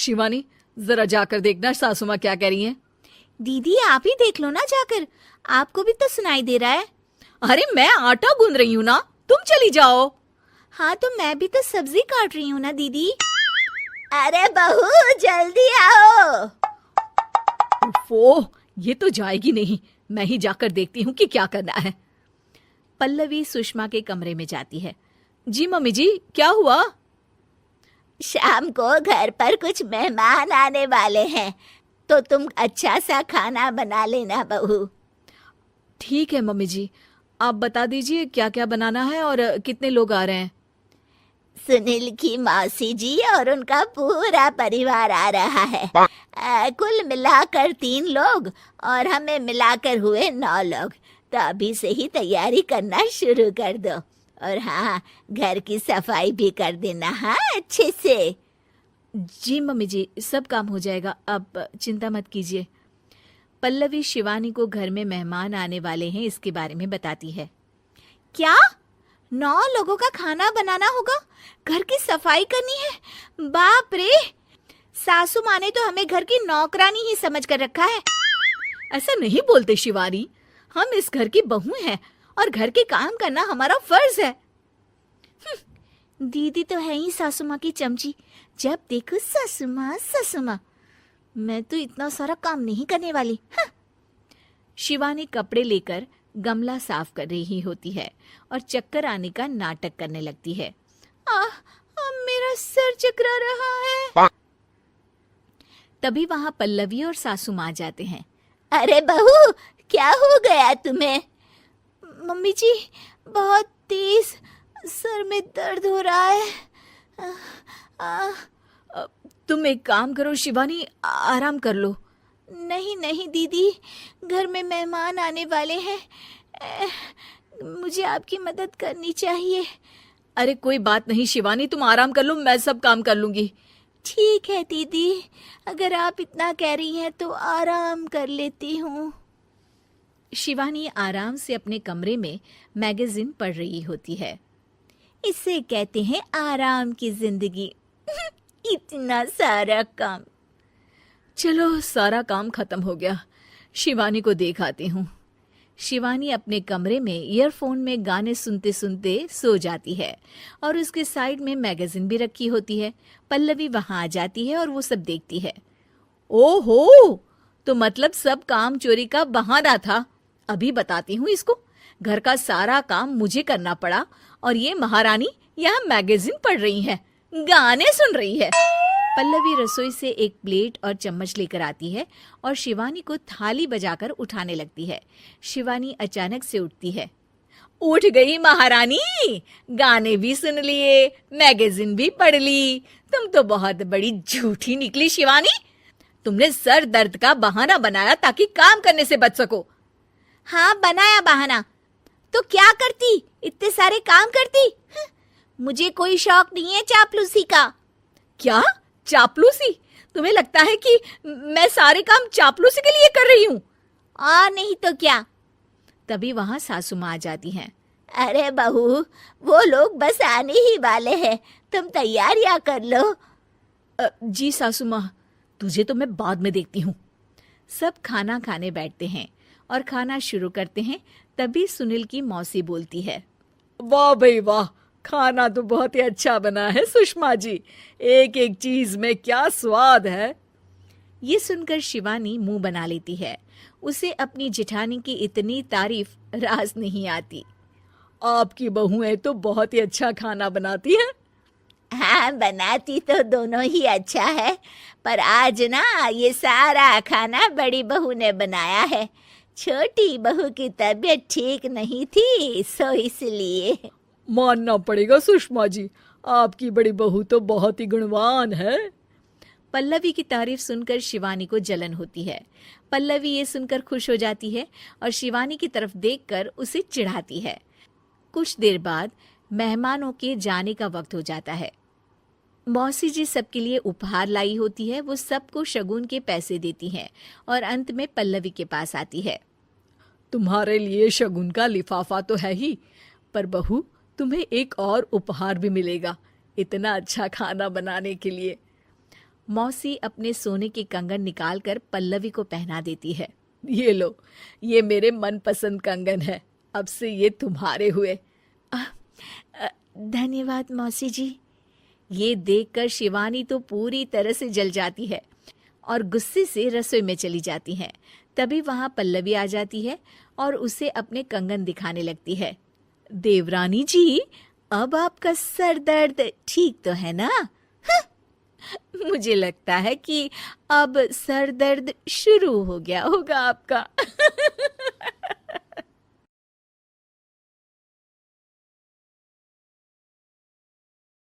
शिवानी, जरा जाकर देखना सासू माँ क्या कह रही हैं। दीदी आप ही देख लो ना जाकर, आपको भी तो सुनाई दे रहा है। अरे मैं आटा गूंद रही हूँ ना, तुम चली जाओ। हाँ तो मैं भी तो सब्जी काट रही हूँ ना दीदी। अरे बहू जल्दी आओ। ओफो, ये तो जाएगी नहीं। मैं ही जाकर देखती हूँ कि क्या करना है। पल्लवी सुषमा के कमरे में जाती है। जी मम्मी जी, क्या हुआ? शाम को घर पर कुछ मेहमान आने वाले हैं, तो तुम अच्छा सा खाना बना लेना बहू। ठीक है मम्मी जी, आप बता दीजिए क्या क्या बनाना है और कितने लोग आ रहे हैं। सुनील की मौसी जी और उनका पूरा परिवार आ रहा है। कुल मिलाकर 3 लोग और हमें मिलाकर हुए 9 लोग। तो अभी से ही तैयारी करना शुरू कर दो। और हाँ, घर की सफाई भी कर देना, हाँ अच्छे से। जी मम्मी जी, सब काम हो जाएगा, आप चिंता मत कीजिए। पल्लवी शिवानी को घर में मेहमान आने वाले हैं इसके बारे में बताती है। क्या 9 लोगों का खाना बनाना होगा, घर की सफाई करनी है? बाप रे, सासू माँ ने तो हमें घर की नौकरानी ही समझ कर रखा है। ऐसा नहीं बोलते शिवानी, हम इस घर की बहू हैं और घर के काम करना हमारा फर्ज है। दीदी तो है ही सासू माँ की चमची, जब देखो सासू माँ सासू माँ। मैं तो इतना सारा काम नहीं करने वाली। शिवानी कपड़े लेकर गमला साफ कर रही होती है और चक्कर आने का नाटक करने लगती है। मेरा सर चकरा रहा है। तभी वहां पल्लवी और सासू माँ जाते हैं। अरे बहू, क्या हो गया तुम्हें? मम्मी जी, बहुत तेज सर में दर्द हो रहा है। तुम एक काम करो शिवानी, आराम कर लो। नहीं नहीं दीदी, घर में मेहमान आने वाले हैं, मुझे आपकी मदद करनी चाहिए। अरे कोई बात नहीं शिवानी, तुम आराम कर लो, मैं सब काम कर लूंगी। ठीक है दीदी, अगर आप इतना कह रही हैं तो आराम कर लेती हूँ। शिवानी आराम से अपने कमरे में मैगजीन पढ़ रही होती है। इसे कहते हैं आराम की जिंदगी। इतना सारा काम। चलो सारा काम खत्म हो गया, शिवानी को देख आती हूँ। शिवानी अपने कमरे में ईयरफोन में गाने सुनते सुनते सो जाती है और उसके साइड में मैगजीन भी रखी होती है। पल्लवी वहां आ जाती है और वो सब देखती है। ओहो, तो मतलब सब काम चोरी का बहाना था। अभी बताती हूँ इसको। घर का सारा काम मुझे करना पड़ा और ये महारानी यहाँ मैगजीन पढ़ रही है, गाने सुन रही है। पल्लवी रसोई से एक प्लेट और चम्मच लेकर आती है और शिवानी को थाली बजाकर उठाने लगती है। शिवानी अचानक से उठती है। उठ गई महारानी, गाने भी सुन लिए, मैगजीन भी पढ़ ली। तुम तो बहुत बड़ी झूठी निकली शिवानी। तुमने सर दर्द का बहाना बनाया ताकि काम करने से बच सको। हाँ बनाया बहाना, तो क्या करती, इतने सारे काम करती। मुझे कोई शौक नहीं है चापलूसी का। क्या चापलूसी? तुम्हें लगता है कि मैं सारे काम चापलूसी के लिए कर रही हूँ? और नहीं तो क्या। तभी वहां सासू माँ आ जाती हैं। अरे बहू, वो लोग बस आने ही वाले हैं, तुम तैयारियां कर लो। जी सासू माँ, तुझे तो मैं बाद में देखती हूँ। सब खाना खाने बैठते हैं और खाना शुरू करते हैं। तभी सुनील की मौसी बोलती है। वाह भाई वाह, खाना तो बहुत ही अच्छा बना है सुषमा जी, एक एक चीज में क्या स्वाद है। ये सुनकर शिवानी मुंह बना लेती है। उसे अपनी जेठानी की इतनी तारीफ रास नहीं आती। आपकी बहुएं तो बहुत ही अच्छा खाना बनाती हैं। हाँ बनाती तो दोनों ही अच्छा है, पर आज ना ये सारा खाना बड़ी बहू ने बनाया है। छोटी बहू की तबीयत ठीक नहीं थी, सो इसलिए। मानना पड़ेगा सुषमा जी, आपकी बड़ी बहू तो बहुत ही गुणवान है। पल्लवी की तारीफ सुनकर शिवानी को जलन होती है। पल्लवी ये सुनकर खुश हो जाती है और शिवानी की तरफ देखकर उसे चिढ़ाती है। कुछ देर बाद मेहमानों के जाने का वक्त हो जाता है। मौसी जी सबके लिए उपहार लाई होती है। वो सबको शगुन के पैसे देती हैं और अंत में पल्लवी के पास आती है। तुम्हारे लिए शगुन का लिफाफा तो है ही, पर बहू तुम्हें एक और उपहार भी मिलेगा, इतना अच्छा खाना बनाने के लिए। मौसी अपने सोने के कंगन निकालकर पल्लवी को पहना देती है। ये लो, ये मेरे मनपसंद कंगन है, अब से ये तुम्हारे हुए। धन्यवाद मौसी जी। ये देखकर शिवानी तो पूरी तरह से जल जाती है और गुस्से से रसोई में चली जाती है। तभी वहां पल्लवी आ जाती है और उसे अपने कंगन दिखाने लगती है। देवरानी जी, अब आपका सर दर्द ठीक तो है ना? मुझे लगता है कि अब सर दर्द शुरू हो गया होगा आपका।